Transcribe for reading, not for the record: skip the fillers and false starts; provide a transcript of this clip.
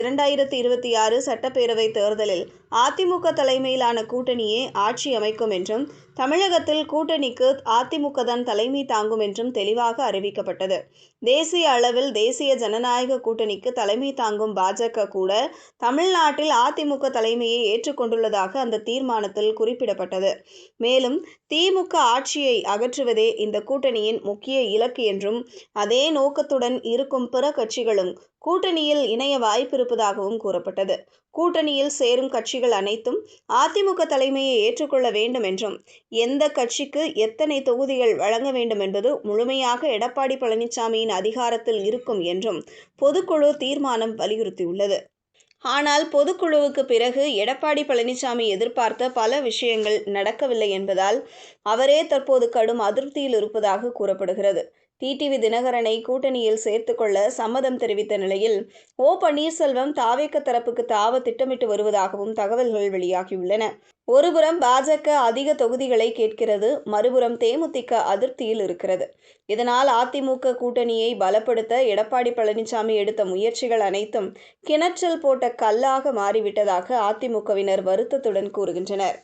2026 சட்டப்பேரவை தேர்தலில் அதிமுக தலைமையிலான கூட்டணியே ஆட்சி அமைக்கும் என்றும், தமிழகத்தில் கூட்டணிக்கு அதிமுக தான் தலைமை தாங்கும் என்றும் தெளிவாக அறிவிக்கப்பட்டது. தேசிய அளவில் தேசிய ஜனநாயக கூட்டணிக்கு தலைமை தாங்கும் பாஜக கூட தமிழ்நாட்டில் அதிமுக தலைமையை ஏற்றுக்கொண்டுள்ளதாக அந்த தீர்மானத்தில் குறிப்பிடப்பட்டது. மேலும் திமுக ஆட்சியை அகற்றுவதே இந்த கூட்டணியின் முக்கிய இலக்கு என்றும், அதே நோக்கத்துடன் இருக்கும் பிற கட்சிகளும் கூட்டணியில் இணைய வாய்ப்பிருப்பதாகவும் கூறப்பட்டது. கூட்டணியில் சேரும் கட்சிகள் அனைத்தும் அதிமுக தலைமையை ஏற்றுக்கொள்ள வேண்டும் என்றும், எந்த கட்சிக்கு எத்தனை தொகுதிகள் வழங்க வேண்டும் என்பது முழுமையாக எடப்பாடி பழனிசாமியின் அதிகாரத்தில் இருக்கும் என்றும் பொதுக்குழு தீர்மானம் வலியுறுத்தியுள்ளது. ஆனால் பொதுக்குழுவுக்கு பிறகு எடப்பாடி பழனிசாமி எதிர்பார்த்த பல விஷயங்கள் நடக்கவில்லை என்பதால் அவரே தற்போது கடும் அதிருப்தியில் இருப்பதாக கூறப்படுகிறது. டிடிவி தினகரனை கூட்டணியில் சேர்த்துக்கொள்ள சம்மதம் தெரிவித்த நிலையில் பன்னீர்செல்வம் தாவேக தரப்புக்கு தாவ திட்டமிட்டு வருவதாகவும் தகவல்கள் வெளியாகியுள்ளன. ஒருபுறம் பாஜக அதிக தொகுதிகளை கேட்கிறது, மறுபுறம் தேமுதிக அதிருப்தியில் இருக்கிறது. இதனால் அதிமுக கூட்டணியை பலப்படுத்த எடப்பாடி பழனிசாமி எடுத்த முயற்சிகள் அனைத்தும் கிணற்றில் போட்ட கல்லாக மாறிவிட்டதாக அதிமுகவினர் வருத்தத்துடன் கூறுகின்றனர்.